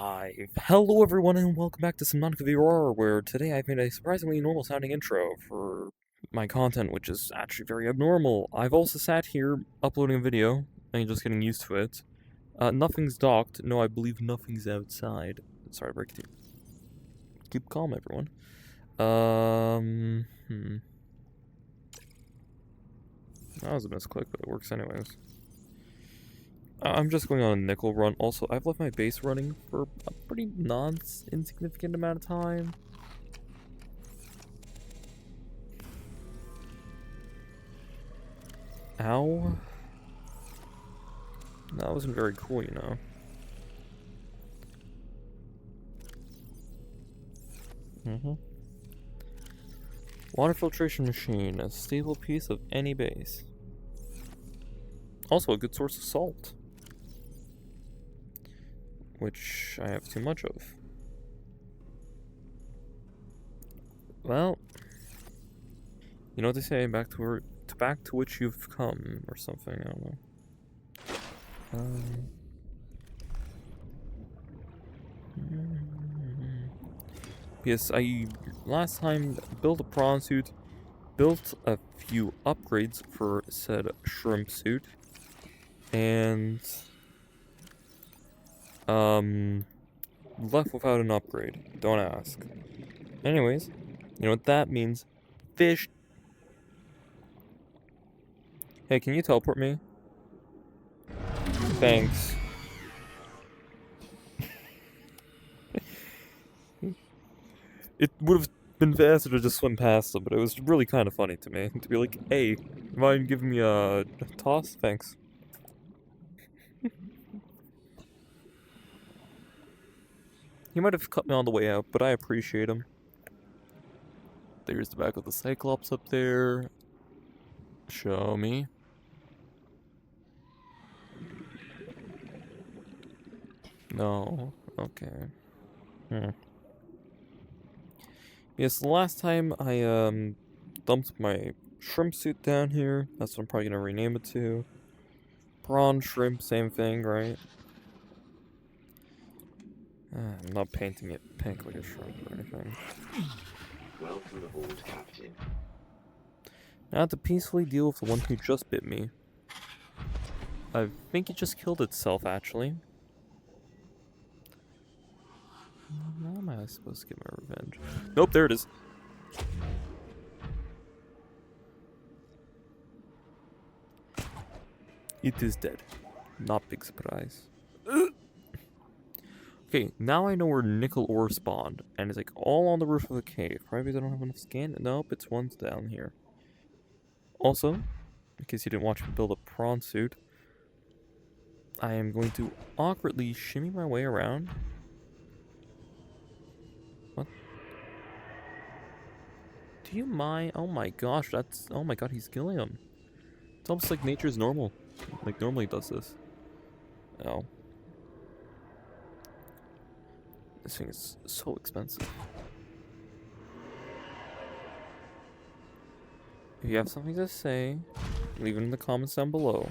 live. Hello everyone and welcome back to Subnautica VR, where today I've made a surprisingly normal sounding intro for my content, which is actually very abnormal. I've also sat here uploading a video and just getting used to it. Nothing's docked. No, I believe nothing's outside. Sorry to break it to you. Keep calm, everyone. That was a misclick, but it works anyways. I'm just going on a nickel run. Also, I've left my base running for a pretty insignificant amount of time. Ow. That wasn't very cool, you know. Water filtration machine, a staple piece of any base. Also a good source of salt, which I have too much of. Well, you know what they say, back to which you've come, or something, I don't know. Yes, I last time built a prawn suit, built a few upgrades for said shrimp suit, and left without an upgrade. Don't ask. Anyways, you know what that means? Fish. Hey, can you teleport me? Thanks. It would have been faster to just swim past them, but it was really kind of funny to me to be like, "Hey, mind giving me a toss? Thanks." He might have cut me on the way out, but I appreciate him. There's the back of the Cyclops up there. Show me. No. Okay. Yes, the last time I dumped my shrimp suit down here. That's what I'm probably gonna rename it to. Prawn, shrimp, same thing, right? I'm not painting it pink like a shrimp or anything. Welcome aboard, Captain. Now to peacefully deal with the one who just bit me. I think it just killed itself, actually. How am I supposed to get my revenge? Nope, there it is. It is dead. Not big surprise. Okay, now I know where nickel ore spawned, and it's like all on the roof of the cave. Probably because I don't have enough scan. Nope, it's one's down here. Also, in case you didn't watch me build a prawn suit, I am going to awkwardly shimmy my way around. What? Do you mind? Oh my gosh, that's... Oh my god, he's killing him. It's almost like nature's normal. Like, normally does this. Oh. This thing is so expensive. If you have something to say, leave it in the comments down below.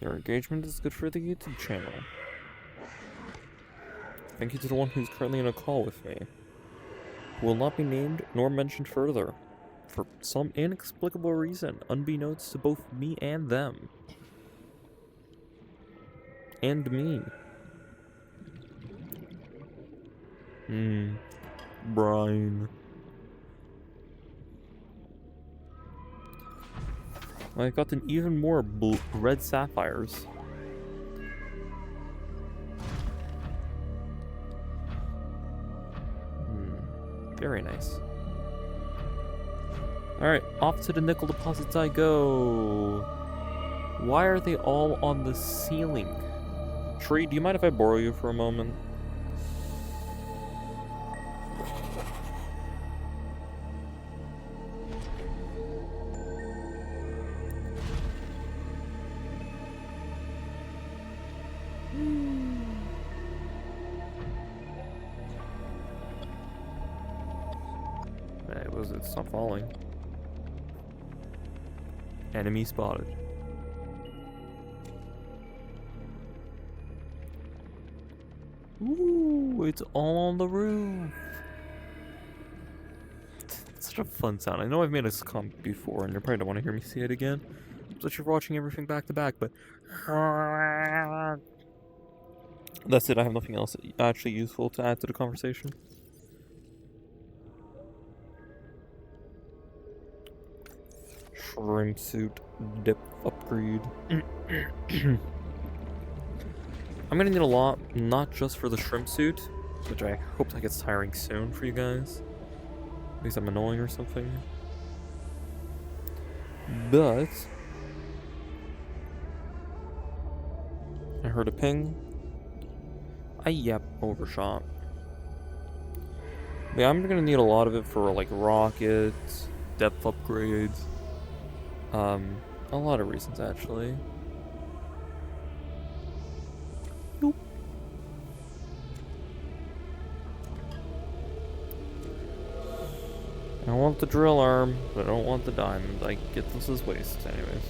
Your engagement is good for the YouTube channel. Thank you to the one who's currently in a call with me, who will not be named nor mentioned further, for some inexplicable reason, unbeknownst to both me and them. And me. Brian. I got an even more red sapphires. Very nice. Alright, off to the nickel deposits I go. Why are they all on the ceiling? Tree, do you mind if I borrow you for a moment? It's not falling. Enemy spotted. Ooh, it's all on the roof. It's such a fun sound. I know I've made a comp before, and you probably don't want to hear me say it again. But you're watching everything back to back, but that's it. I have nothing else actually useful to add to the conversation. Shrimp suit depth upgrade. I'm gonna need a lot, not just for the shrimp suit, which I hope that gets tiring soon for you guys. Because I'm annoying or something. But I heard a ping. Yep, overshot. Yeah, I'm gonna need a lot of it for like rockets, depth upgrades. A lot of reasons actually. Nope. I want the drill arm, but I don't want the diamond. I get this as waste anyways.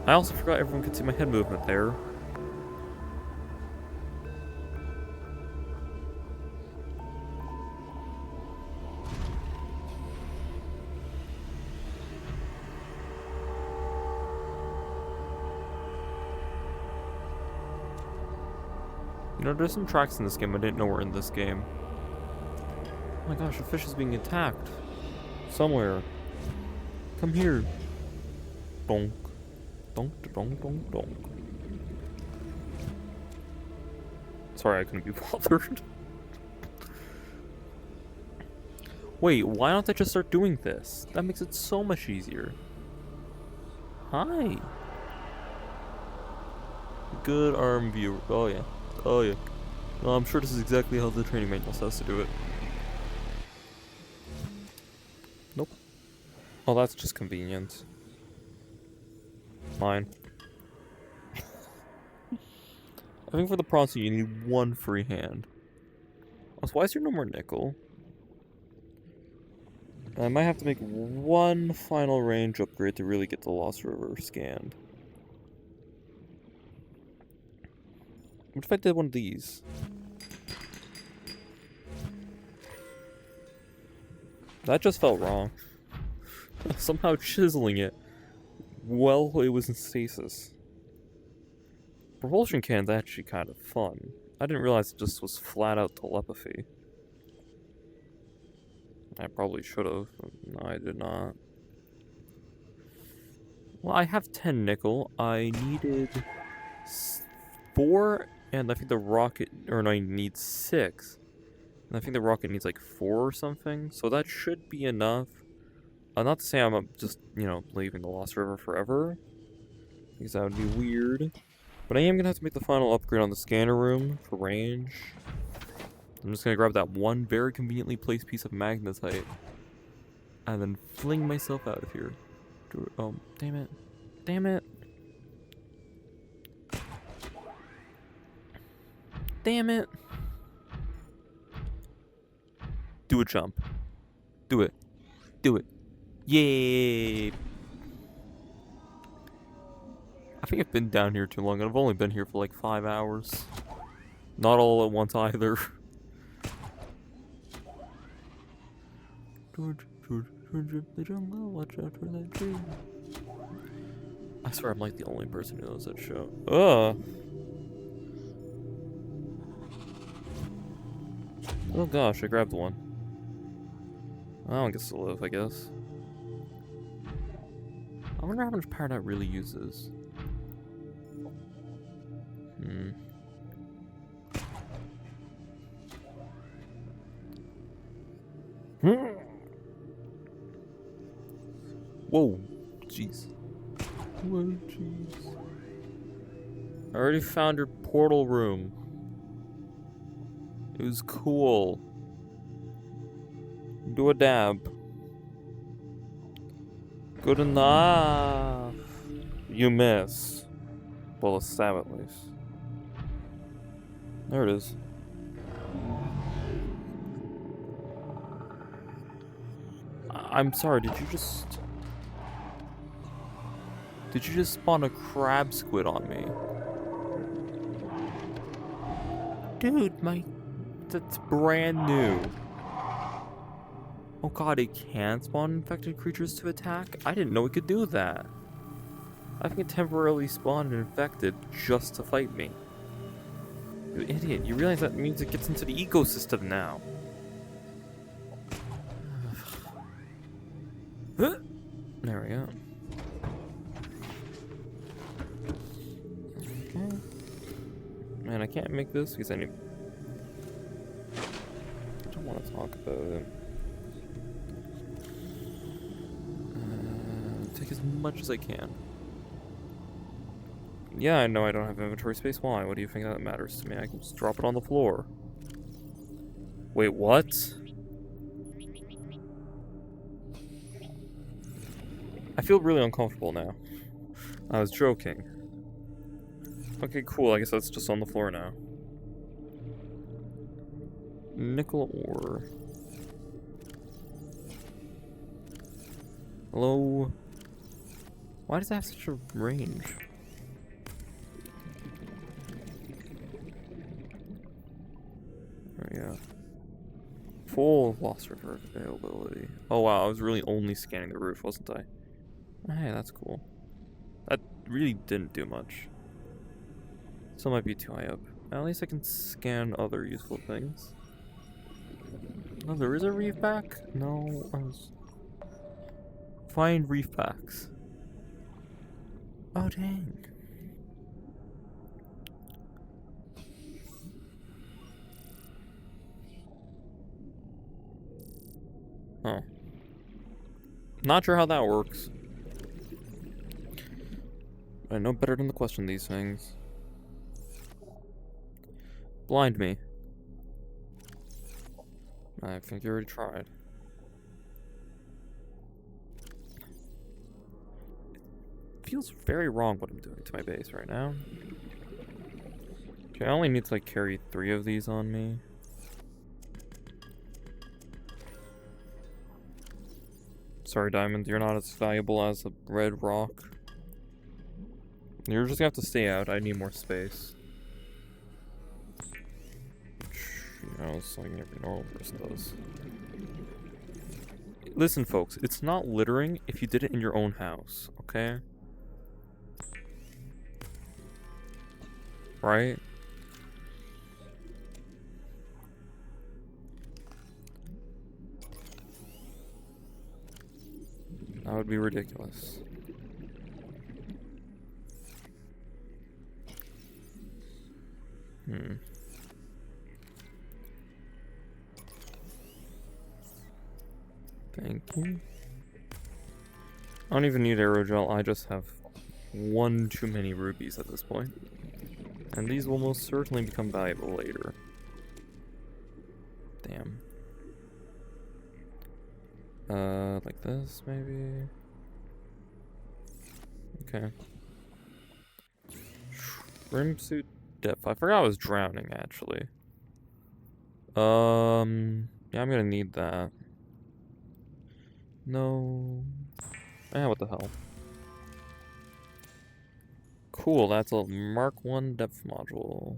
I also forgot everyone could see my head movement there. You know, there's some tracks in this game I didn't know were in this game. Oh my gosh, a fish is being attacked. Somewhere. Come here. Donk. Donk, donk, donk, donk. Sorry, I couldn't be bothered. Wait, why don't I just start doing this? That makes it so much easier. Hi. Good arm viewer. Oh yeah. Oh yeah. Well, I'm sure this is exactly how the training manual says to do it. Nope. Oh, that's just convenient. Fine. I think for the Bronze you need one free hand. Also, why is there no more nickel? I might have to make one final range upgrade to really get the Lost River scanned. What if I did one of these? That just felt wrong. Somehow chiseling it while it was in stasis. Propulsion cannon's actually kind of fun. I didn't realize it just was flat out telepathy. I probably should have. No, I did not. Well, I have 10 nickel. I needed 4, and I think the rocket, or no, I need 6. And I think the rocket needs like 4 or something. So that should be enough. Not to say I'm just, you know, leaving the Lost River forever. Because that would be weird. But I am going to have to make the final upgrade on the scanner room for range. I'm just going to grab that one very conveniently placed piece of magnetite. And then fling myself out of here. Oh, damn it. Damn it. Damn it. Do a jump. Do it. Do it. Yay. I think I've been down here too long, and I've only been here for like 5 hours. Not all at once either. George, the jungle, watch out for that tree. I swear I'm like the only person who knows that show. Oh gosh, I grabbed one. I don't get to live, I guess. I wonder how much power that really uses. Whoa, jeez. Whoa, jeez. I already found your portal room. It was cool. Do a dab. Good enough. You miss. Well, a stab at least. There it is. I'm sorry, did you just spawn a crab squid on me? Dude, that's brand new. Oh god, it can spawn infected creatures to attack? I didn't know it could do that. I think it temporarily spawned infected just to fight me. You idiot, you realize that means it gets into the ecosystem now. There we go. Okay. Man, I can't make this because I don't want to talk about it. Take as much as I can. Yeah, I know I don't have inventory space. Why? What do you think that matters to me? I can just drop it on the floor. Wait, what? I feel really uncomfortable now. I was joking. Okay, cool. I guess that's just on the floor now. Nickel ore. Hello? Why does it have such a range? There we go. Full loss river availability. Oh wow, I was really only scanning the roof, wasn't I? Hey, that's cool. That really didn't do much. Still might be too high up. At least I can scan other useful things. Oh, there is a reef pack? No, I was... Find reef packs. Oh, dang. Huh. Not sure how that works. I know better than to question these things. Blind me. I think you already tried. It feels very wrong what I'm doing to my base right now. Okay, I only need to like carry 3 of these on me. Sorry, Diamond, you're not as valuable as a red rock. You're just gonna have to stay out. I need more space. You know, it's like every normal person does. Listen, folks, it's not littering if you did it in your own house, okay? Right? That would be ridiculous. Thank you. I don't even need aerogel, I just have one too many rubies at this point. And these will most certainly become valuable later. Damn. Like this, maybe? Okay. Swimsuit depth. I forgot I was drowning, actually. Yeah, I'm gonna need that. No. What the hell? Cool, that's a Mark 1 depth module.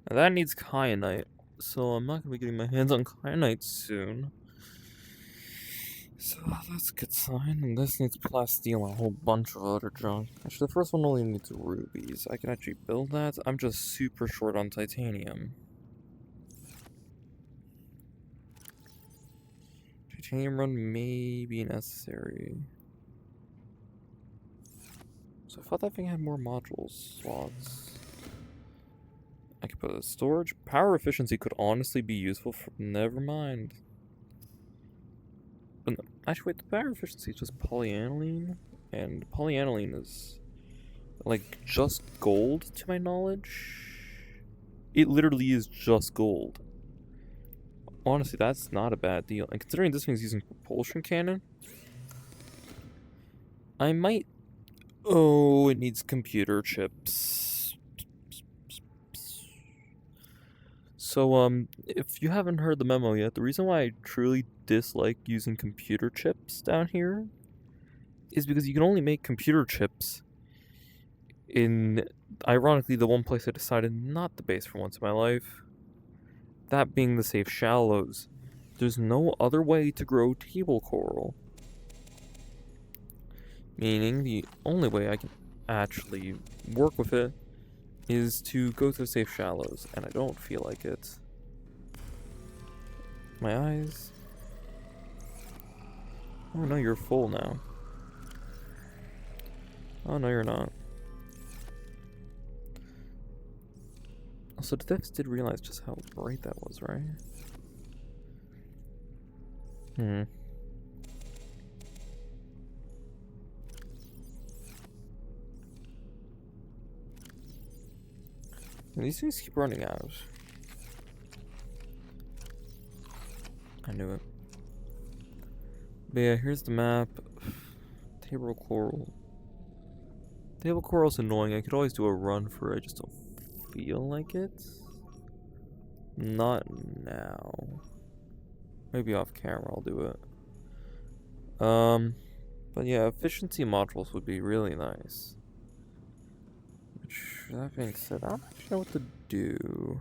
Now that needs kyanite, so I'm not gonna be getting my hands on kyanite soon. So that's a good sign, and this needs plasteel and a whole bunch of other junk. Actually, the first one only needs rubies. I can actually build that. I'm just super short on titanium. Titanium run may be necessary. So I thought that thing had more module slots. I could put a storage. Power efficiency could honestly be useful for... Never mind. But no, actually, wait, the power efficiency is just polyaniline? And polyaniline is... like, just gold, to my knowledge? It literally is just gold. Honestly, that's not a bad deal. And considering this thing's using propulsion cannon, I might... Oh, it needs computer chips. So, if you haven't heard the memo yet, the reason why I truly dislike using computer chips down here is because you can only make computer chips in, ironically, the one place I decided not to base for once in my life. That being the safe shallows. There's no other way to grow table coral. Meaning, the only way I can actually work with it is to go to safe shallows, and I don't feel like it. My eyes. Oh no, you're full now. Oh no, you're not. Also, the devs did realize just how bright that was, right? Hmm. And these things keep running out. I knew it. But yeah, here's the map. Table coral. Table coral's annoying. I could always do a run for it. I just don't feel like it. Not now. Maybe off camera I'll do it. But yeah, efficiency modules would be really nice. Which, that being said, I don't actually know what to do.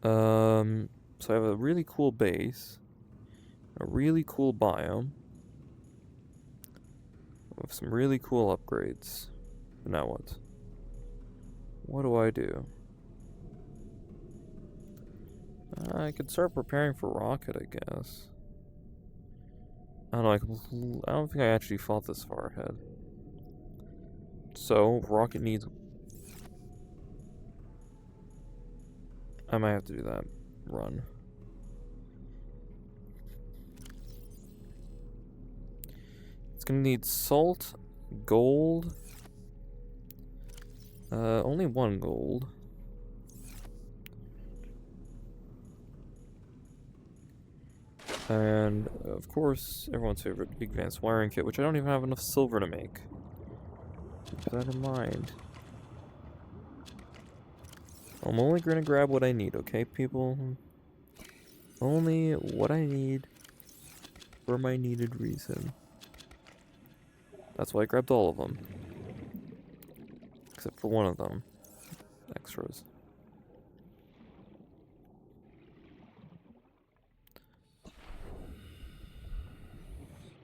So I have a really cool base, a really cool biome, with some really cool upgrades. But now what? What do I do? I could start preparing for rocket, I guess. I don't know, I don't think I actually thought this far ahead. So, rocket needs... I might have to do that run. It's gonna need salt, gold. Only one gold. And, of course, everyone's favorite big advanced wiring kit, which I don't even have enough silver to make. Keep that in mind. I'm only gonna grab what I need, okay, people? Only what I need for my needed reason. That's why I grabbed all of them. Except for one of them. Extras.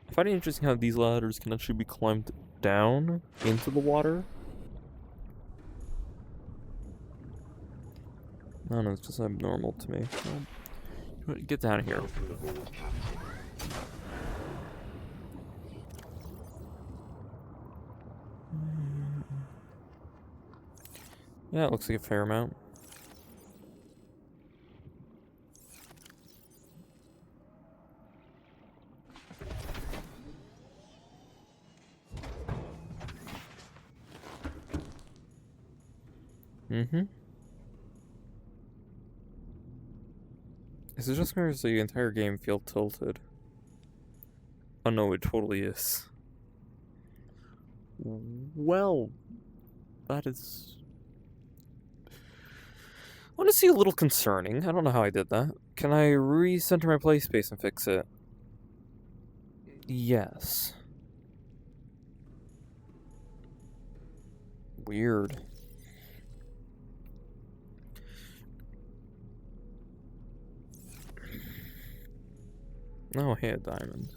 I find it interesting how these ladders can actually be climbed down into the water. I don't know, it's just abnormal to me. Well, get down here. Yeah, it looks like a fair amount. Mm-hmm. Is it just me or does the entire game feel tilted? Oh no, it totally is. Well, that is honestly a little concerning. I don't know how I did that. Can I recenter my play space and fix it? Yes. Weird. Oh, hey, a diamond.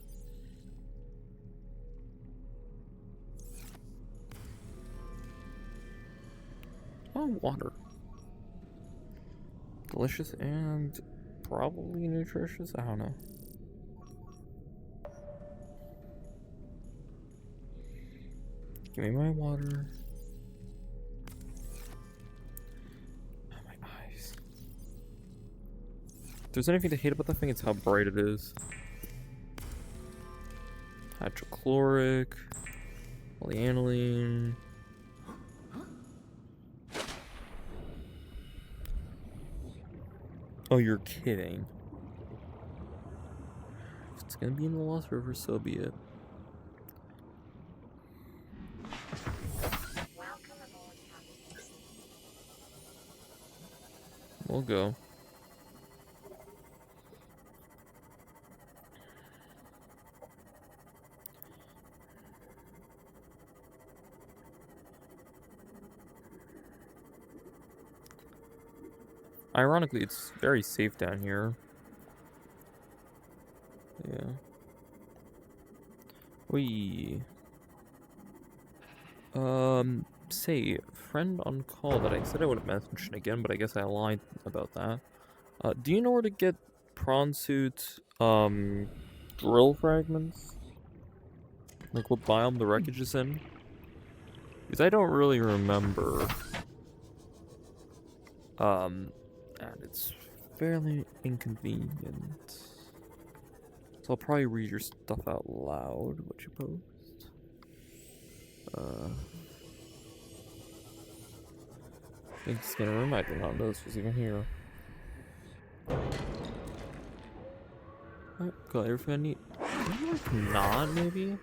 Oh, water. Delicious and probably nutritious? I don't know. Give me my water. Oh, my eyes. If there's anything to hate about that thing, it's how bright it is. Hydrochloric. Polyaniline. Oh, you're kidding. If it's gonna be in the Lost River, so be it. go. Ironically, it's very safe down here. Yeah. Wee. Say, friend on call that I said I would have mentioned again, but I guess I lied about that. Do you know where to get prawn suit, drill fragments? Like what biome the wreckage is in? Because I don't really remember. And it's fairly inconvenient. So I'll probably read your stuff out loud, what you post. Thanks, Scanner. I did not know this was even here. Got everything I need. Maybe like not, maybe?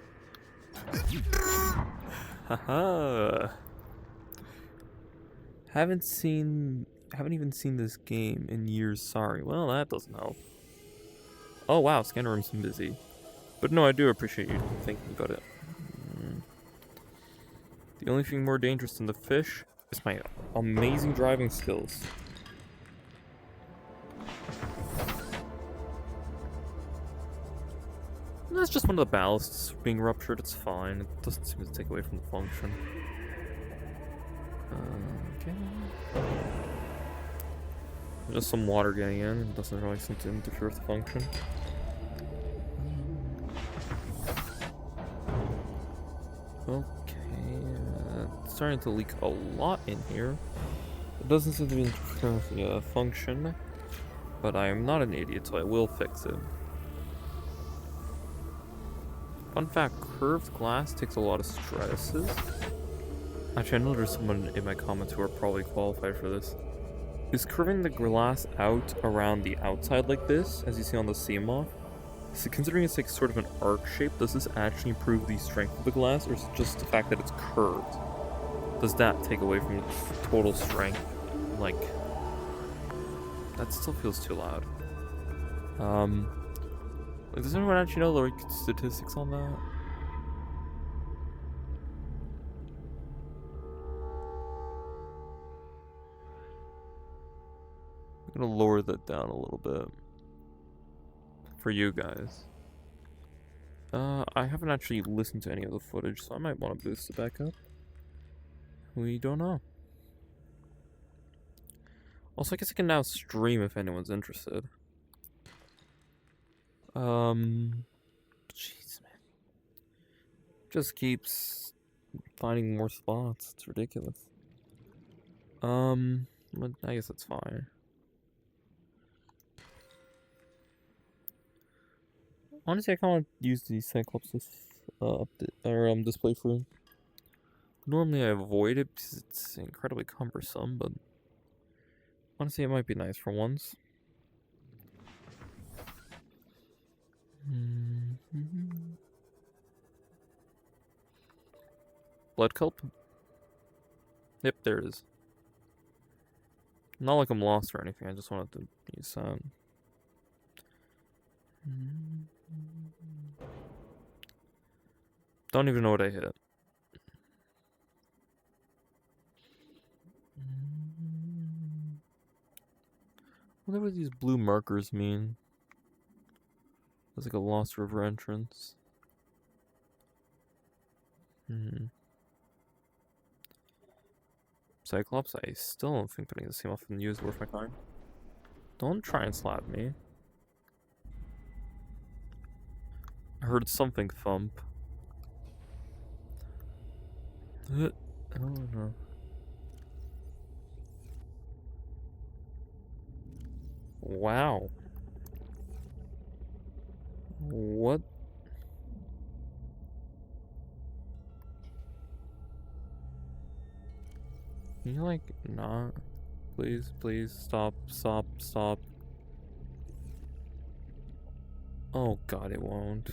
Haha. Haven't even seen this game in years, sorry. Well, that doesn't help. Oh wow, scanner room's busy. But no, I do appreciate you thinking about it. The only thing more dangerous than the fish is my amazing driving skills. That's just one of the ballasts being ruptured, it's fine. It doesn't seem to take away from the function. Okay. Just some water getting in, it doesn't really seem to interfere with the function. Okay, it's starting to leak a lot in here. It doesn't seem to be interfering with the function, but I am not an idiot, so I will fix it. Fun fact, curved glass takes a lot of stresses. Actually, I know there's someone in my comments who are probably qualified for this. Is curving the glass out around the outside like this, as you see on the CMOF, so considering it's like sort of an arc shape, does this actually improve the strength of the glass, or is it just the fact that it's curved? Does that take away from its total strength? Like, that still feels too loud. Like, does anyone actually know the like, statistics on that? I'm gonna lower that down a little bit. For you guys. I haven't actually listened to any of the footage, so I might want to boost it back up. We don't know. Also, I guess I can now stream if anyone's interested. Jeez, man. Just keeps finding more spots. It's ridiculous. But I guess that's fine. Honestly, I kind of want to use the Cyclops display for. Normally, I avoid it because it's incredibly cumbersome, but honestly, it might be nice for once. Blood culp? Yep, there it is. Not like I'm lost or anything, I just wanted to use that. Don't even know what I hit. Whatever these blue markers mean. It's like a lost river entrance. Cyclops, I still don't think putting the same off in use worth my time. Don't try and slap me. I heard something thump. I don't know. Wow. What? Can you like not? Please, please stop, stop, stop. Oh god, it won't.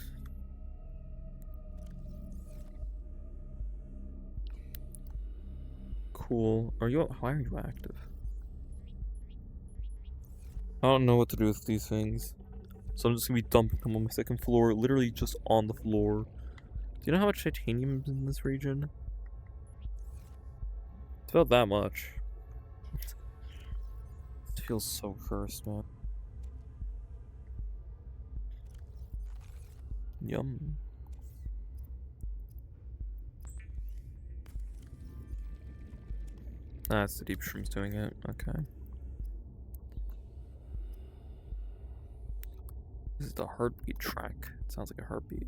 Cool. Are you? Why are you active? I don't know what to do with these things. So I'm just gonna be dumping them on my second floor, literally just on the floor. Do you know how much titanium is in this region? It's about that much. It feels so cursed, man. Yum. Ah, it's the deep shrooms doing it. Okay. This is the heartbeat track. It sounds like a heartbeat.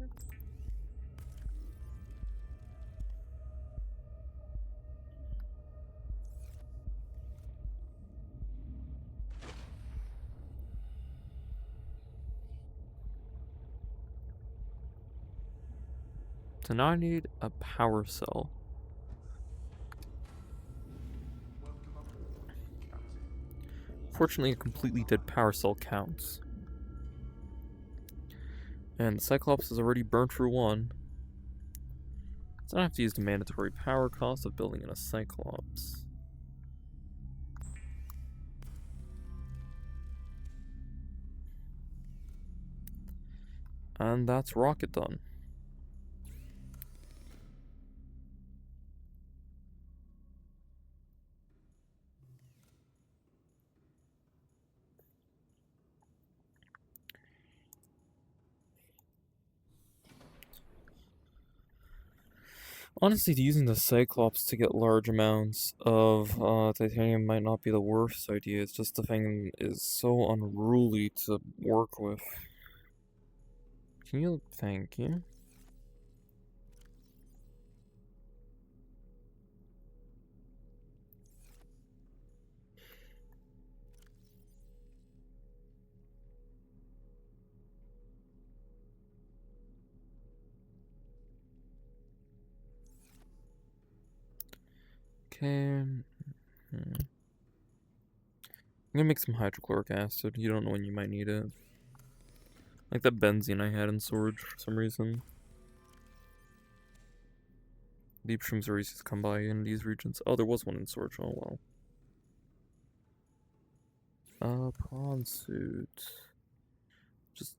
So now I need a power cell. Fortunately, a completely dead power cell counts. And the Cyclops has already burned through one. So I don't have to use the mandatory power cost of building in a Cyclops. And that's rocket done. Honestly, using the Cyclops to get large amounts of titanium might not be the worst idea. It's just the thing is so unruly to work with. Can you? Thank you. Okay. I'm gonna make some hydrochloric acid. You don't know when you might need it. Like that benzene I had in storage for some reason. Deep shrooms are easy to come by in these regions. Oh, there was one in storage. Oh well. Prawn suit. Just.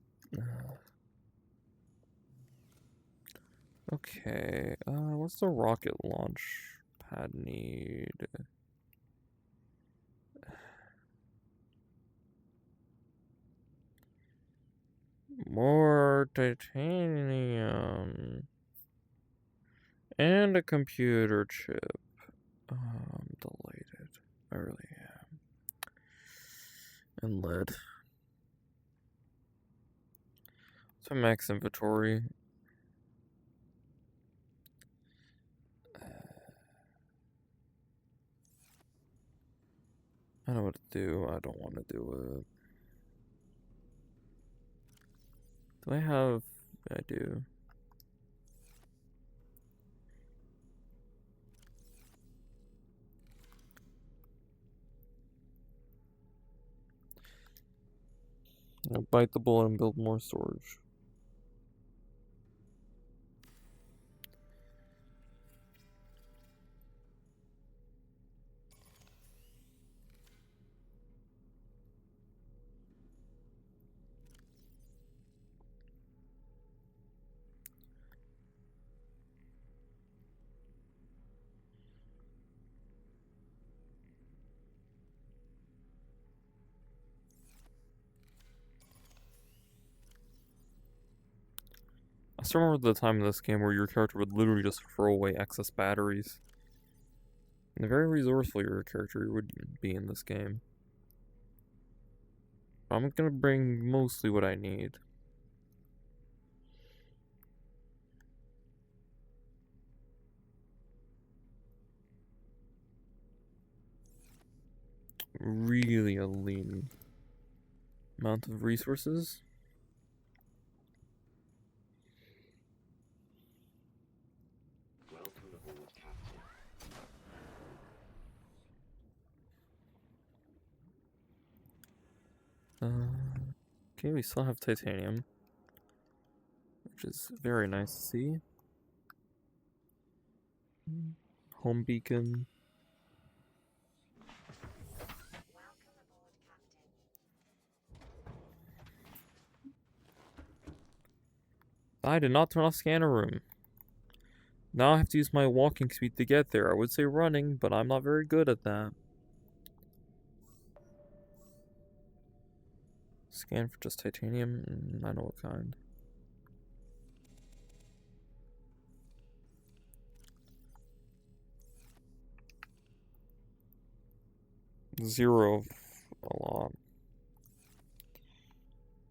Okay. What's the rocket launch pad need? More titanium. And a computer chip. I'm delighted. I really am. And lead. So max inventory. I know what to do. I don't want to do it. Do I have... I do. I'll bite the bullet and build more storage. I still remember the time in this game where your character would literally just throw away excess batteries. And very resourceful your character would be in this game. I'm gonna bring mostly what I need. Really a lean amount of resources. Welcome aboard, Captain. Okay, we still have titanium, which is very nice to see. Home beacon. I did not turn off scanner room. Now I have to use my walking speed to get there. I would say running, but I'm not very good at that. Scan for just titanium. I know what kind. Zero of a lot.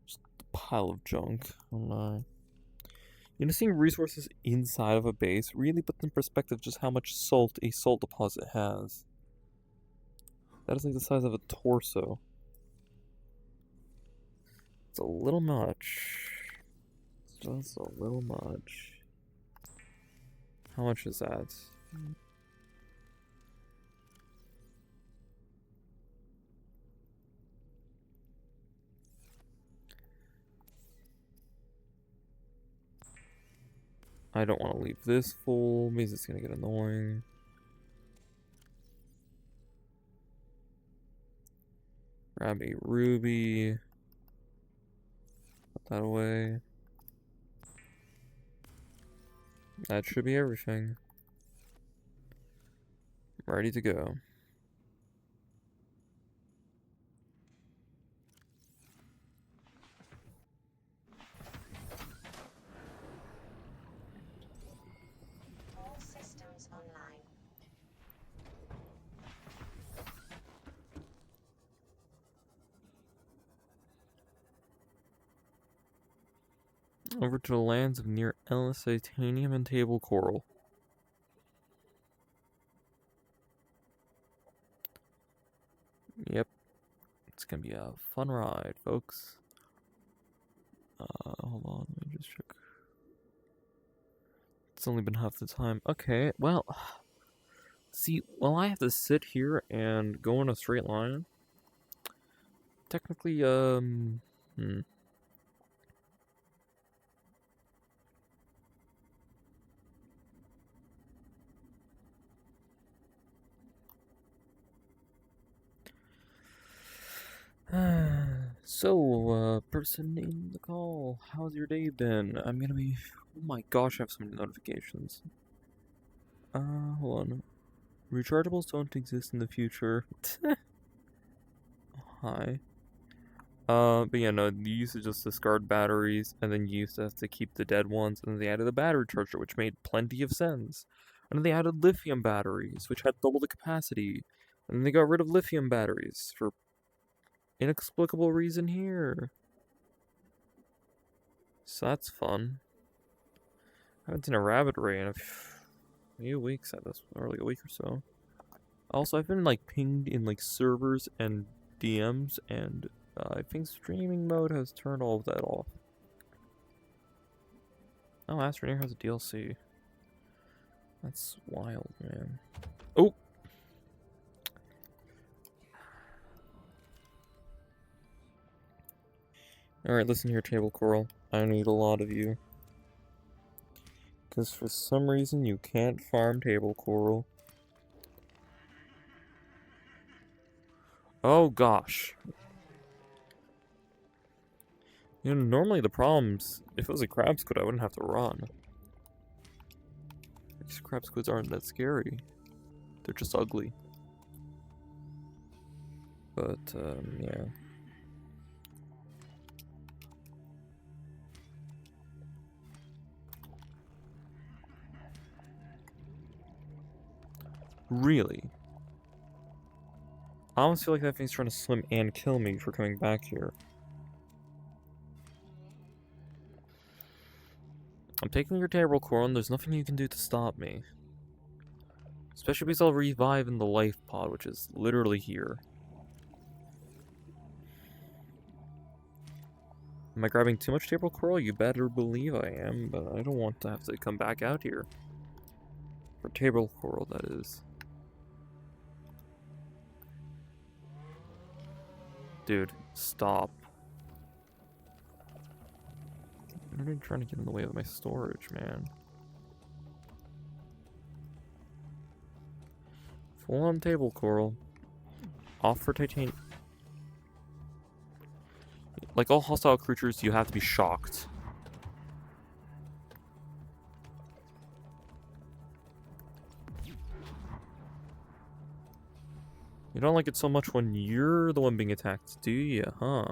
Just a pile of junk. Oh my. You know, seeing resources inside of a base really puts in perspective just how much salt a salt deposit has. That is like the size of a torso. It's a little much. It's just a little much. How much is that? I don't want to leave this full because it's going to get annoying. Grab a ruby. Put that away. That should be everything. Ready to go. All systems online. Over to the lands of near Ellis titanium and table coral. Yep. It's gonna be a fun ride, folks. Hold on, let me just check. It's only been half the time. Okay, well, see, while I have to sit here and go in a straight line, technically, So, person in the call, how's your day been? I'm gonna be, oh my gosh, I have so many notifications. Hold on. Rechargeables don't exist in the future. Hi. But yeah, no, you used to just discard batteries, and then you used to have to keep the dead ones, and then they added a battery charger, which made plenty of sense. And then they added lithium batteries, which had double the capacity. And then they got rid of lithium batteries for inexplicable reason here. So that's fun. I haven't seen a rabbit ray in a few weeks at this, or like a week or so. Also, I've been like pinged in like servers and DMs, and I think streaming mode has turned all of that off. Oh, Astroneer has a DLC. That's wild, man. Oh! Alright, listen here, Table Coral. I need a lot of you. Because for some reason you can't farm Table Coral. Oh gosh. You know, normally the problems, if it was a crab squid, I wouldn't have to run. These crab squids aren't that scary. They're just ugly. But, yeah. Really? I almost feel like that thing's trying to swim and kill me for coming back here. I'm taking your table, Coral, and there's nothing you can do to stop me. Especially because I'll revive in the life pod, which is literally here. Am I grabbing too much table coral? You better believe I am, but I don't want to have to come back out here. For table coral, that is. Dude, stop. You're really trying to get in the way of my storage, man. Full on table coral. Off for titanium. Like all hostile creatures, you have to be shocked. don't like it so much when you're the one being attacked, do you, huh?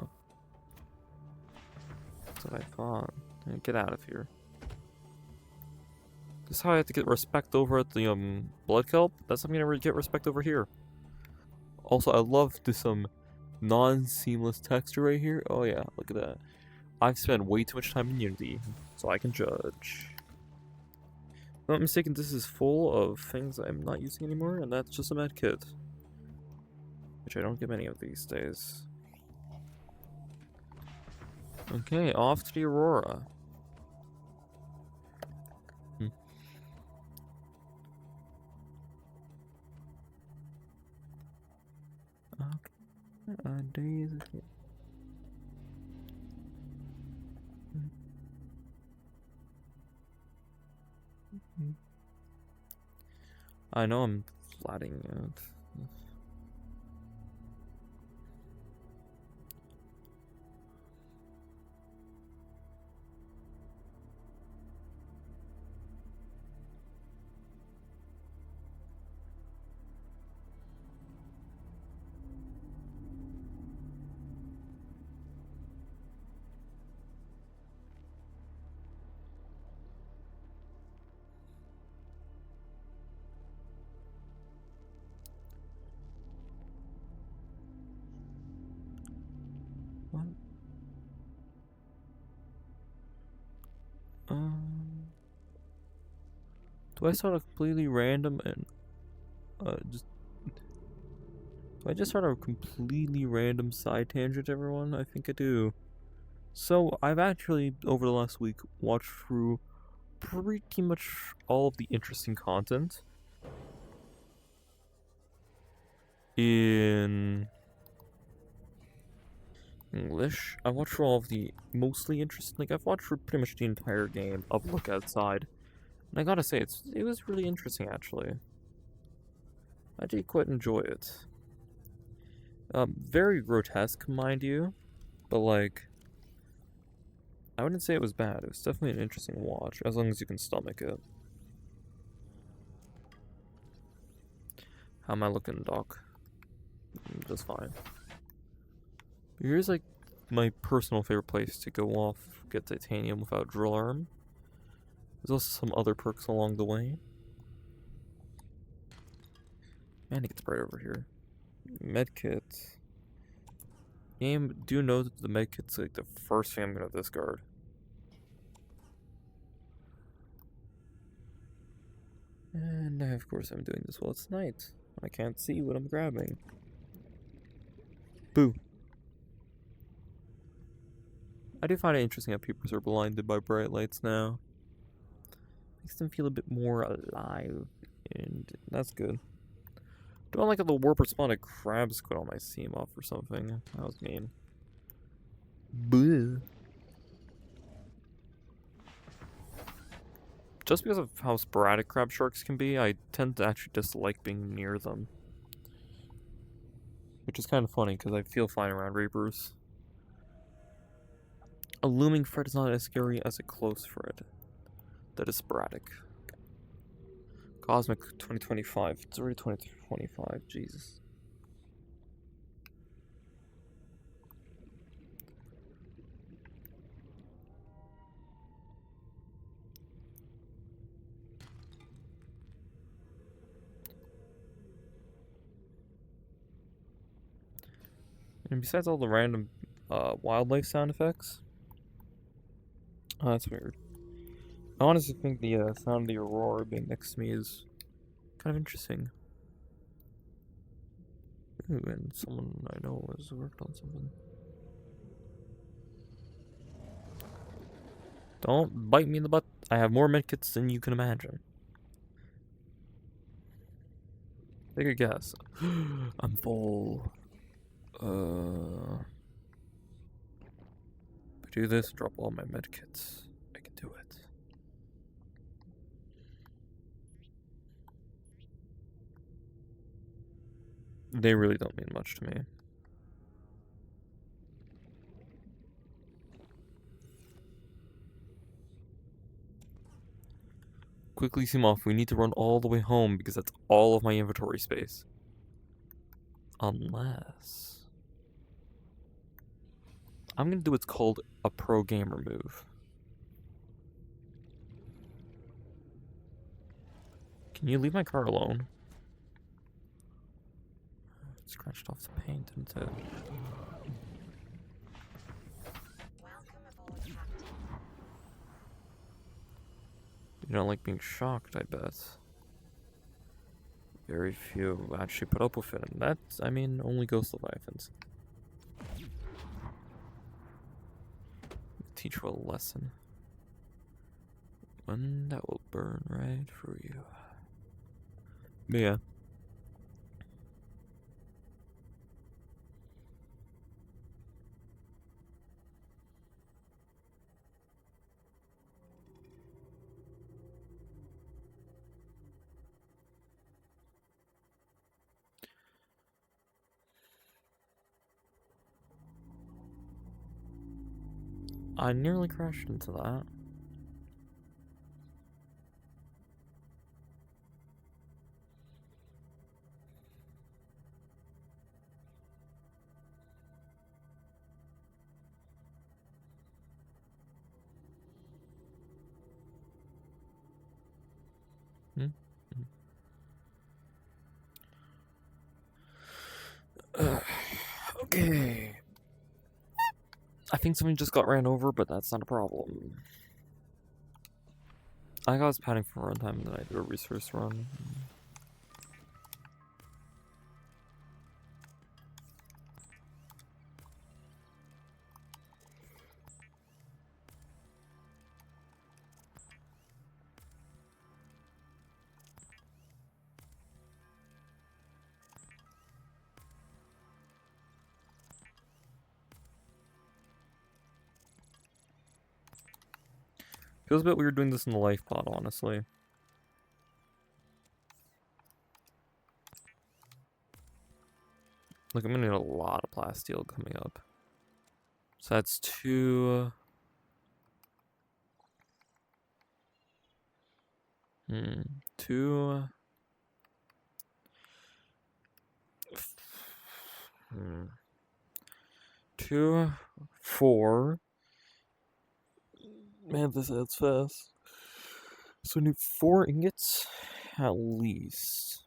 That's what I thought. Get out of here. This is how I have to get respect over at the blood kelp. That's how I'm gonna get respect over here. Also, I love this non-seamless texture right here. Oh yeah, look at that. I've spent way too much time in Unity, so I can judge. If I'm not mistaken, this is full of things I'm not using anymore, and that's just a med kit. Which I don't get many of these days. Okay, off to the Aurora. Okay, days. I know I'm flatting out. What? Do I start a completely random and just? Do I just start a completely random side tangent, everyone? I think I do. So I've actually over the last week watched through pretty much all of the interesting content in English. I watched through all of the mostly interesting. Like I've watched through pretty much the entire game of Look Outside, and I gotta say it was really interesting actually. I did quite enjoy it. Very grotesque, mind you, but like I wouldn't say it was bad. It was definitely an interesting watch, as long as you can stomach it. How am I looking, Doc? Just fine. But here's like my personal favorite place to go off, get titanium without drill arm. There's also some other perks along the way. Man, it gets bright over here. Medkit. Game, do know that the medkit's like the first thing I'm gonna discard. And of course I'm doing this while it's night. I can't see what I'm grabbing. Boo. I do find it interesting how people are blinded by bright lights now. Makes them feel a bit more alive, and that's good. Don't like how the warper spawned a crab squid on my seam off or something. That was mean. Boo. Just because of how sporadic crab sharks can be, I tend to actually dislike being near them. Which is kind of funny, because I feel fine around reapers. A looming threat is not as scary as a close threat that is sporadic. Cosmic 2025. It's already 2025, Jesus. And besides all the random wildlife sound effects, oh, that's weird. I honestly think the sound of the aurora being next to me is kind of interesting. Ooh, and someone I know has worked on something. Don't bite me in the butt. I have more medkits than you can imagine. Take a guess. I'm full. If I do this, drop all my medkits. I can do it. They really don't mean much to me. Quickly seem off. We need to run all the way home because that's all of my inventory space. Unless... I'm gonna do what's called a pro gamer move. Can you leave my car alone? It scratched off the paint, didn't it? Welcome aboard, Captain. You don't like being shocked, I bet. Very few actually put up with it, and that's, I mean, only Ghost Leviathans. Teach you a lesson. One that will burn right for you. But yeah. I nearly crashed into that. Okay. I think something just got ran over, but that's not a problem. I was padding for runtime and then I did a resource run. Feels a bit weird doing this in the life pod, honestly. Look, I'm gonna need a lot of plasteel coming up. So that's two... Two... Two... Four... Man, this adds fast. So we need 4 ingots, at least.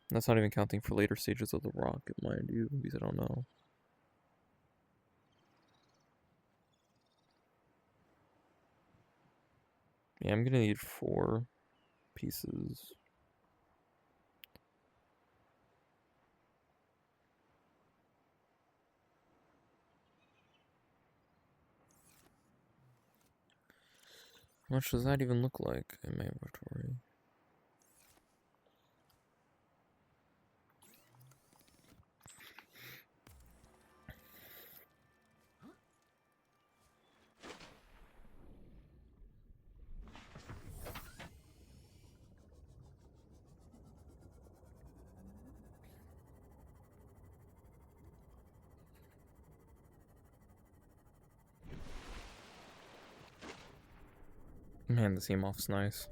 That's not even counting for later stages of the rocket, mind you, because I don't know. Yeah, I'm gonna need 4 pieces. How much does that even look like in my inventory? Man, this emoff's nice.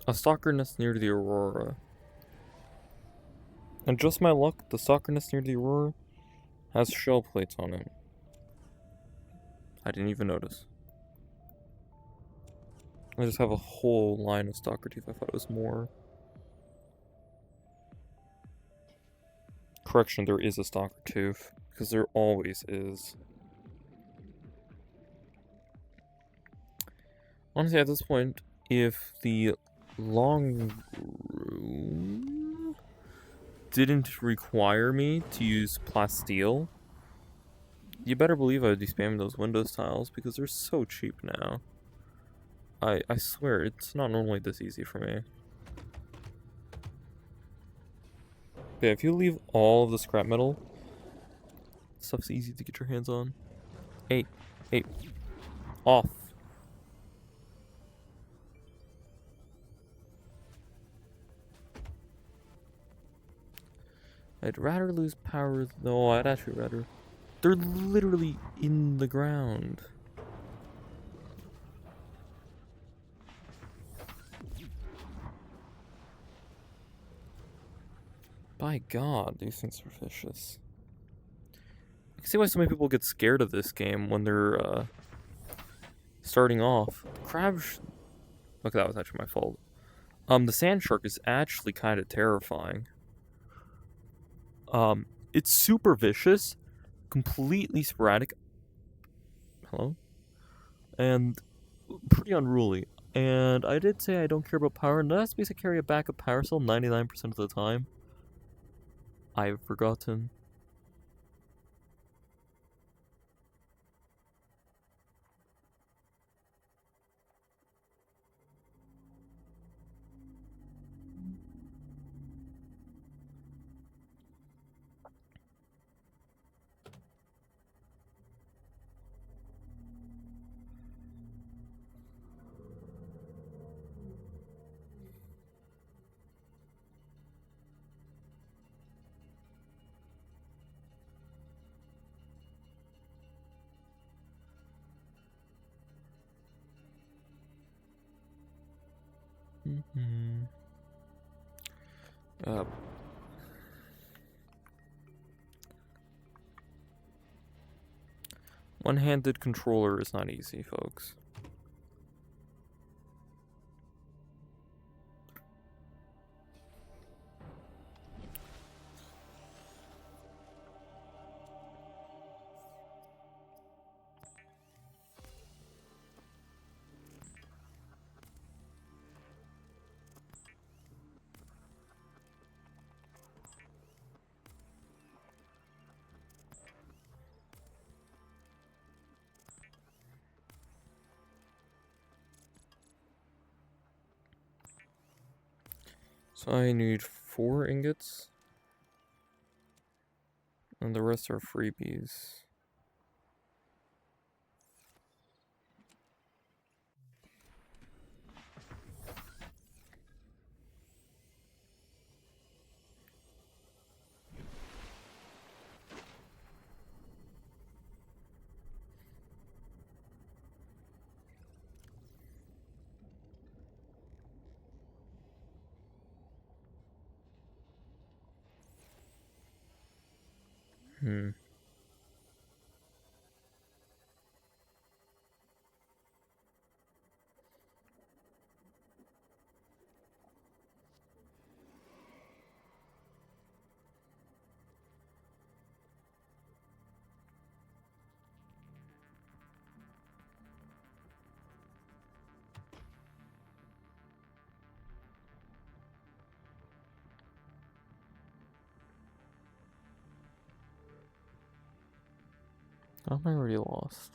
A stalker nest near the Aurora. And just my luck, the stalker nest near the Aurora has shell plates on it. I didn't even notice. I just have a whole line of stalker teeth. I thought it was more. Correction, there is a stalker tooth. Because there always is. Honestly, at this point, if the long room didn't require me to use plasteel, you better believe I would be spamming those Windows tiles because they're so cheap now. I swear, it's not normally this easy for me. Yeah, if you leave all of the scrap metal, stuff's easy to get your hands on. Hey, hey, off. I'd rather lose power. No, I'd actually rather. They're literally in the ground. By God, these things are vicious. I can see why so many people get scared of this game when they're starting off. The crab. Okay, that was actually my fault. The sand shark is actually kind of terrifying. It's super vicious, completely sporadic. Hello? And pretty unruly. And I did say I don't care about power, and that's because I carry a backup power cell 99% of the time. I've forgotten. Mm-hmm. One-handed controller is not easy, folks. So I need 4 ingots. And the rest are freebies. Hmm. I'm already lost.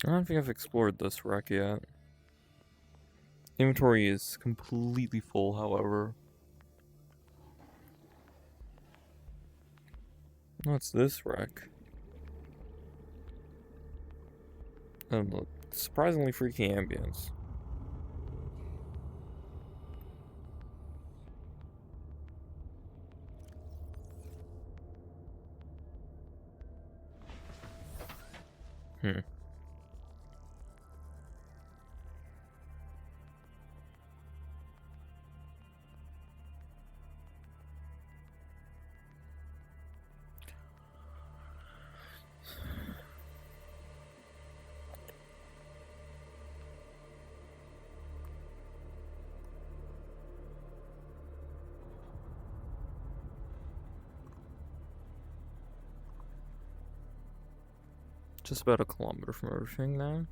I don't think I've explored this wreck yet. Inventory is completely full, however. What's this wreck? And look, surprisingly freaky ambience. Hmm. Just about a kilometer from everything now.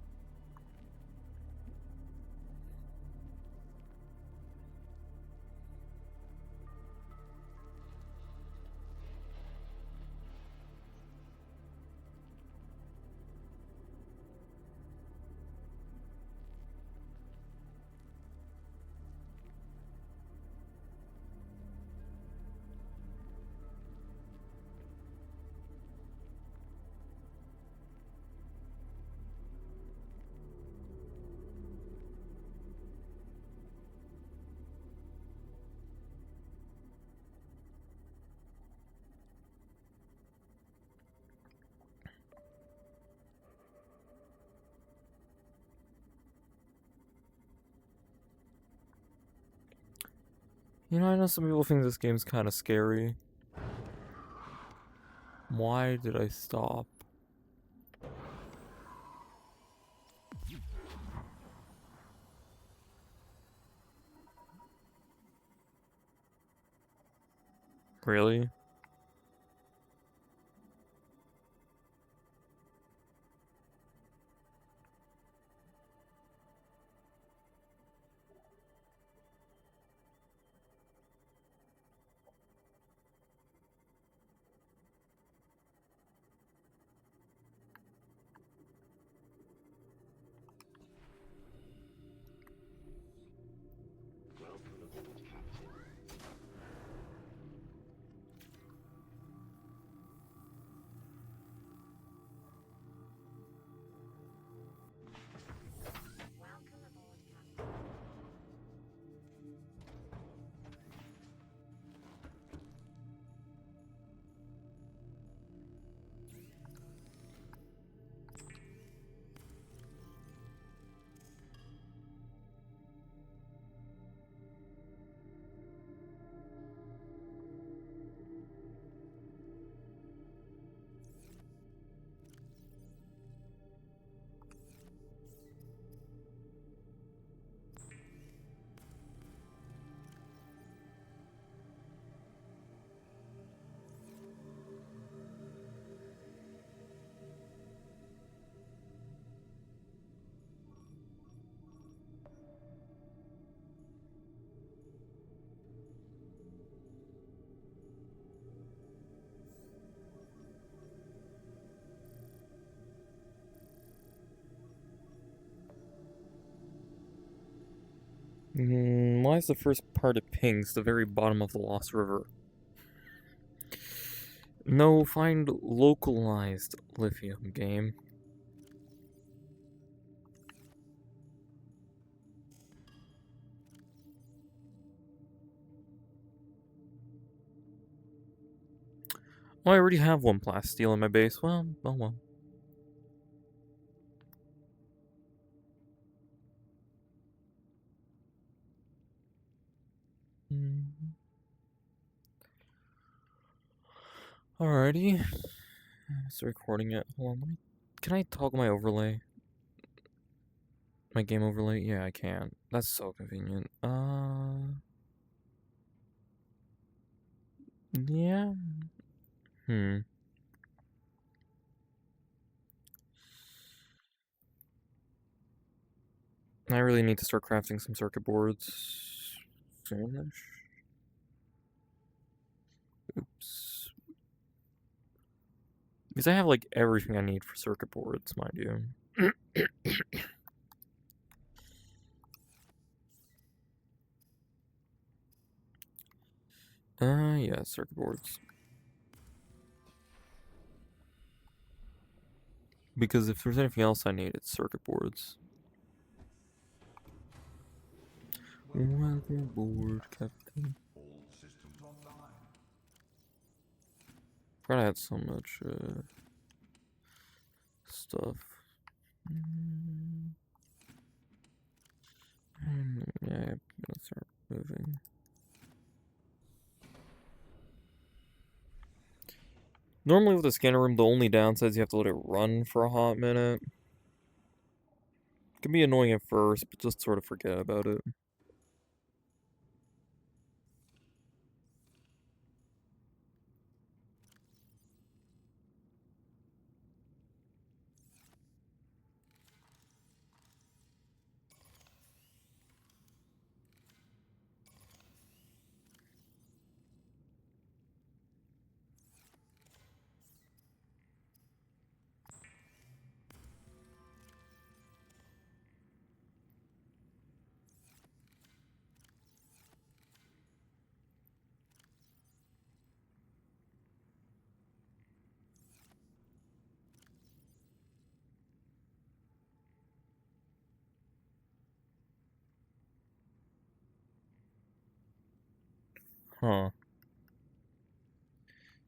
You know, I know some people think this game's kind of scary. Why did I stop? Really? Welcome aboard, Captain. Welcome aboard, Captain. Why is the first part it pings the very bottom of the Lost River? No, find localized lithium game. Oh, I already have one plasteel in my base. Well, oh well. Alrighty. It's recording it. Hold on, can I toggle my overlay? My game overlay? Yeah, I can. That's so convenient. Yeah. I really need to start crafting some circuit boards soonish. Oops. Because I have like everything I need for circuit boards, mind you. Yeah, circuit boards. Because if there's anything else I need, it's circuit boards. Welcome aboard, Captain. Forgot I had so much stuff. Yeah, I'm gonna start moving. Normally with the scanner room, the only downside is you have to let it run for a hot minute. It can be annoying at first, but just sort of forget about it. Huh.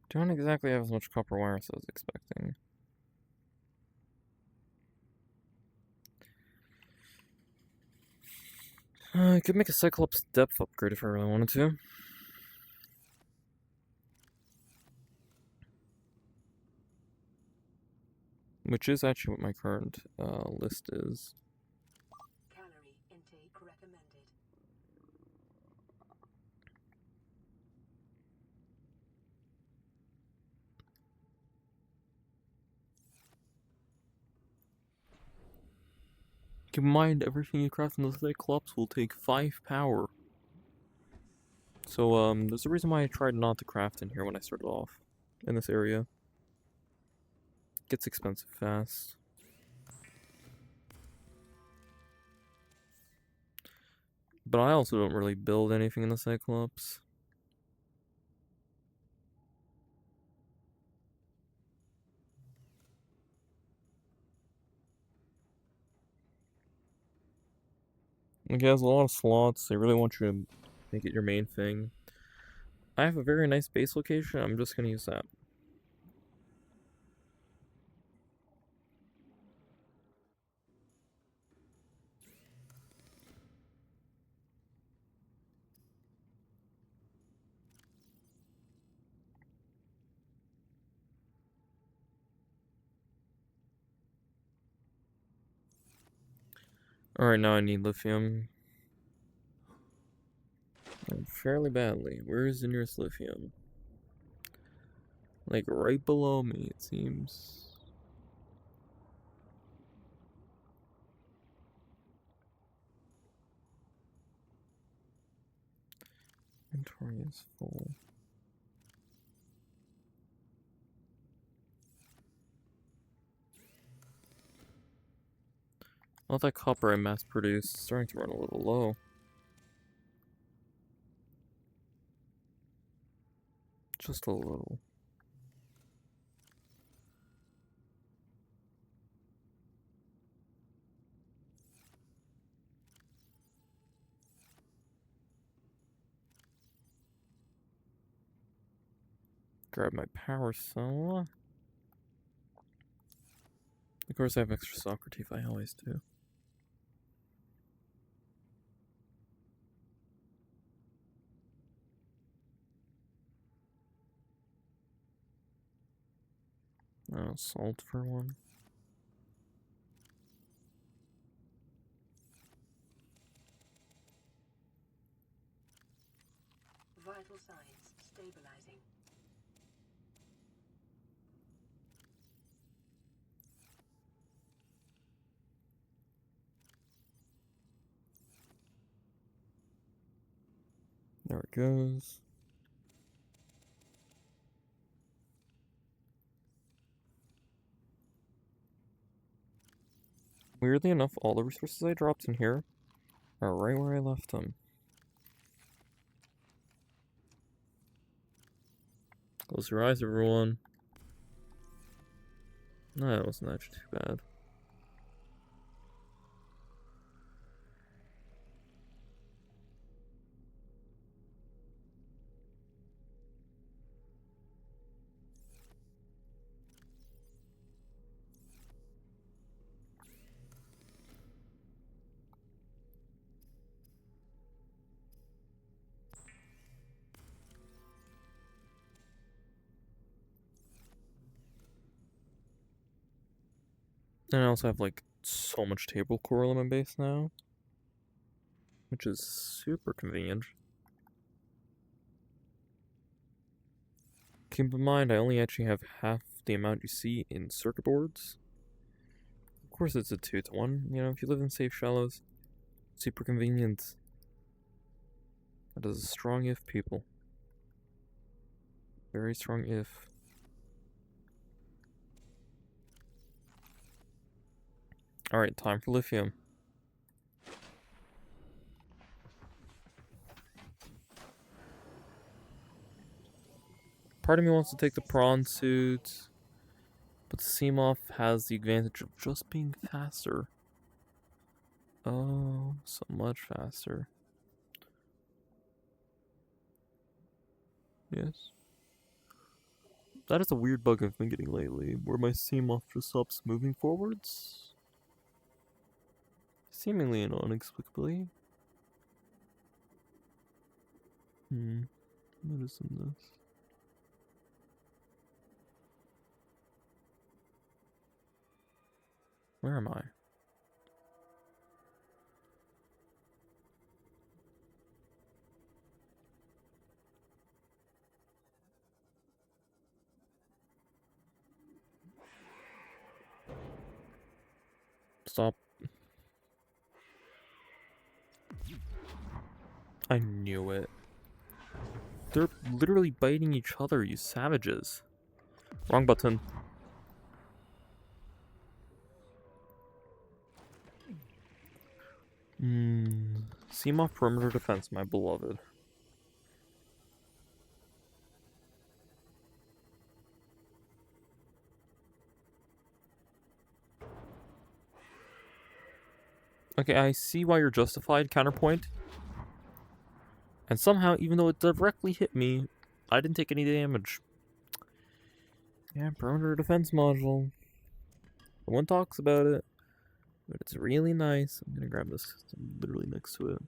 Don't exactly have as much copper wire as I was expecting. I could make a Cyclops depth upgrade if I really wanted to. Which is actually what my current list is. Calorie intake recommended. Keep in mind, everything you craft in the Cyclops will take 5 power. So, there's a reason why I tried not to craft in here when I started off. In this area. It gets expensive fast. But I also don't really build anything in the Cyclops. It has a lot of slots. They really want you to make it your main thing. I have a very nice base location. I'm just going to use that. Alright, now I need lithium. Fairly badly. Where is the nearest lithium? Like right below me, it seems. Inventory is full. All that copper I mass produced is starting to run a little low. Just a little. Grab my power cell. Of course, I have extra soccer teeth, I always do. Salt for one. Vital signs stabilizing. There it goes. Weirdly enough, all the resources I dropped in here are right where I left them. Close your eyes, everyone. No, that wasn't actually too bad. And I also have like so much table coral in my base now, which is super convenient. Keep in mind, I only actually have half the amount you see in circuit boards. Of course, it's a 2-to-1. You know, if you live in safe shallows, super convenient. That is a strong if, people. Very strong if. Alright, time for lithium. Part of me wants to take the prawn suit, but the Seamoth has the advantage of just being faster. Oh, so much faster. Yes. That is a weird bug I've been getting lately, where my Seamoth just stops moving forwards. Seemingly and inexplicably. What is in this? Where am I? Stop. I knew it. They're literally biting each other, you savages. Wrong button. Seamoth perimeter defense, my beloved. Okay, I see why you're justified, counterpoint. And somehow, even though it directly hit me, I didn't take any damage. Yeah, perimeter defense module. No one talks about it, but it's really nice. I'm gonna grab this. It's literally next to it.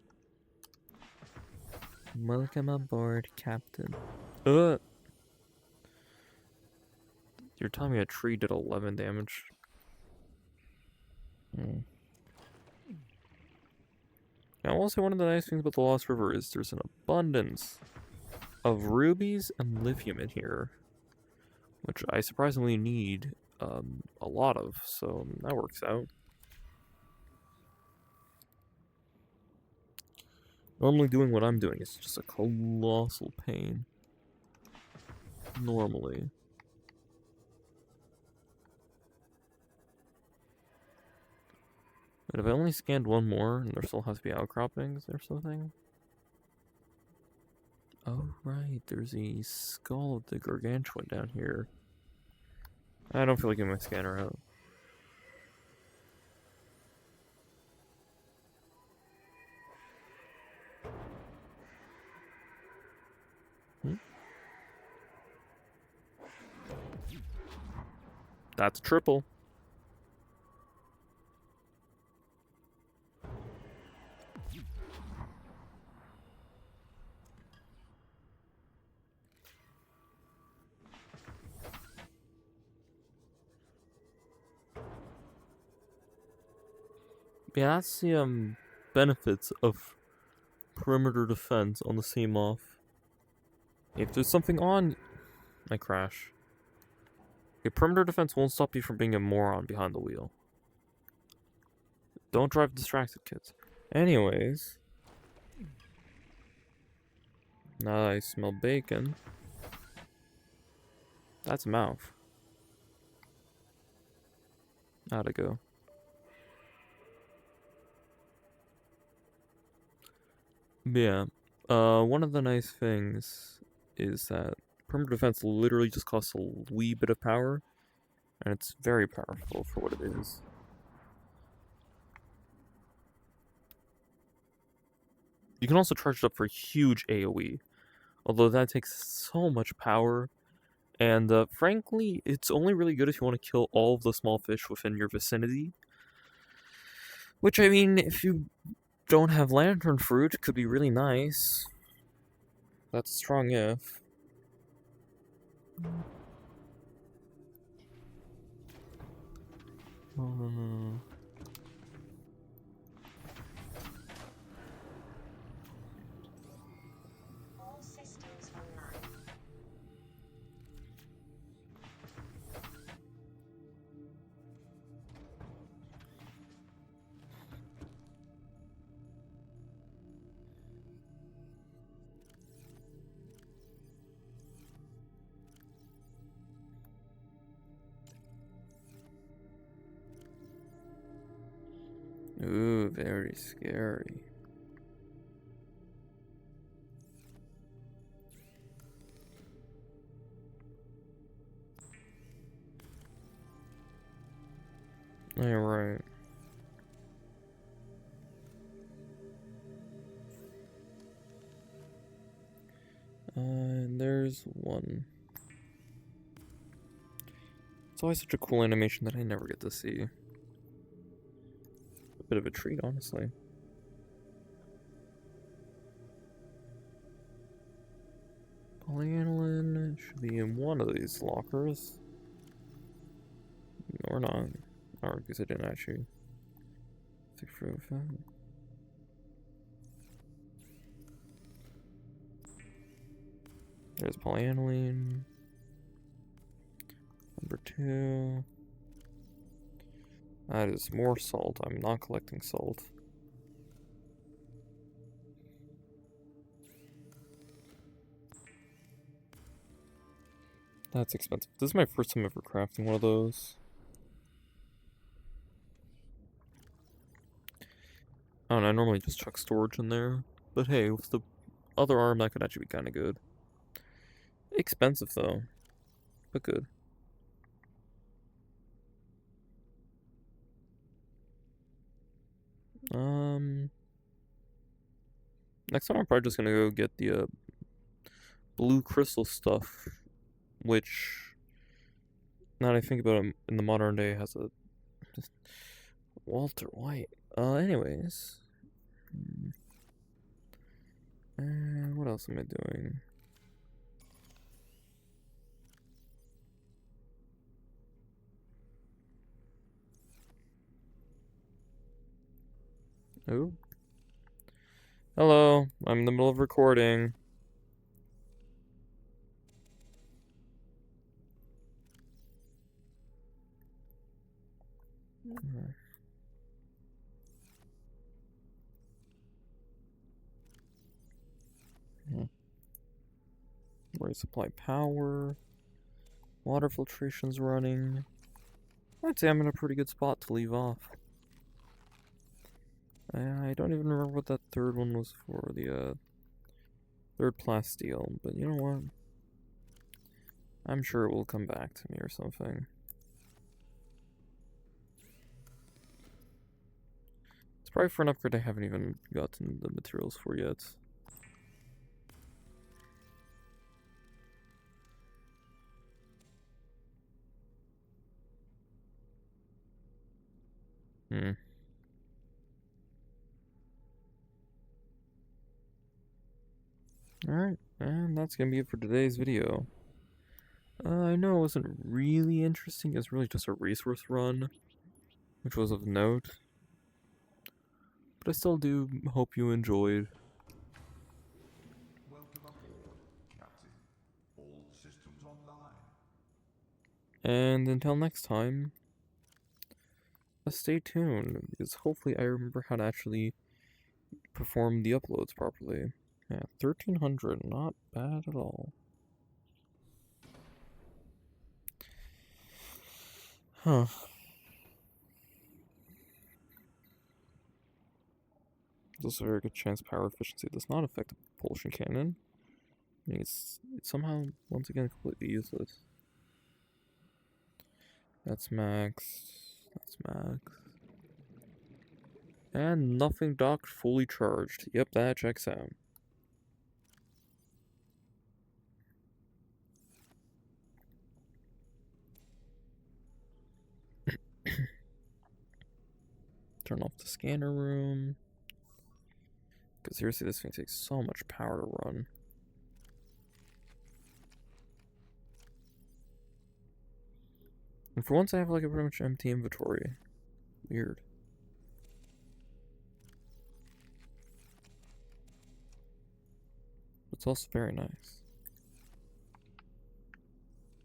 Welcome aboard, Captain. You're telling me a tree did 11 damage? Now, also, one of the nice things about the Lost River is there's an abundance of rubies and lithium in here, which I surprisingly need a lot of, so that works out. Normally doing what I'm doing is just a colossal pain. Normally. But if I only scanned one more, and there still has to be outcroppings or something. Oh right, there's a skull of the gargantuan down here. I don't feel like getting my scanner out. That's triple. Yeah, that's the benefits of perimeter defense on the Seamoth. If there's something on, I crash. Okay, perimeter defense won't stop you from being a moron behind the wheel. Don't drive distracted, kids. Anyways. Now I smell bacon. That's a mouth. How'd it go? Yeah. One of the nice things is that perimeter defense literally just costs a wee bit of power. and it's very powerful for what it is. You can also charge it up for huge AoE, although that takes so much power, and frankly, it's only really good if you want to kill all of the small fish within your vicinity. Which, I mean, if you don't have lantern fruit, could be really nice. That's a strong if. All systems online. Ooh, very scary. Yeah, right. And there's one. It's always such a cool animation that I never get to see. A bit of a treat, honestly. Polyaniline should be in one of these lockers. Or not. Or because I didn't actually think through that. There's polyaniline. Number 2. That is more salt. I'm not collecting salt. That's expensive. This is my first time ever crafting one of those. I don't know, I normally just chuck storage in there. But hey, with the other arm, that could actually be kind of good. Expensive though, but good. Next time I'm probably just gonna go get the blue crystal stuff, which, now that I think about it, in the modern day has a Walter White. Anyways, what else am I doing? Oh. Hello, I'm in the middle of recording. Resupply power. Water filtration's running. I'd say I'm in a pretty good spot to leave off. I don't even remember what that third one was for, the third plasteel, but you know what? I'm sure it will come back to me or something. It's probably for an upgrade I haven't even gotten the materials for yet. Alright, and that's gonna be it for today's video. I know it wasn't really interesting, it was really just a resource run, which was of note. But I still do hope you enjoyed. Welcome aboard, Captain. All systems online. And until next time, stay tuned, because hopefully I remember how to actually perform the uploads properly. Yeah, 1300, not bad at all. Huh. There's a very good chance power efficiency does not affect the propulsion cannon. I mean, it's somehow, once again, completely useless. That's max. That's max. And nothing docked, fully charged. Yep, that checks out. Turn off the scanner room. Because seriously, this thing takes so much power to run. And for once, I have like a pretty much empty inventory. Weird. It's also very nice.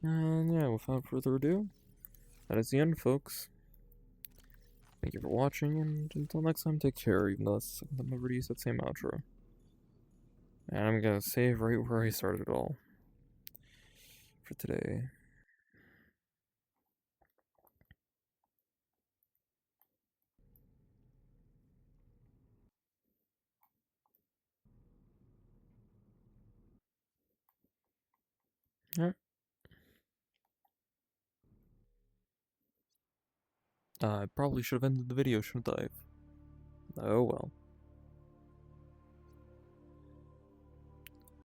And yeah, without further ado, that is the end, folks. Thank you for watching, and until next time, take care, even though that's I'm never use that same outro. And I'm gonna save right where I started it all. For today. Alright. I probably should have ended the video, shouldn't I? Oh well.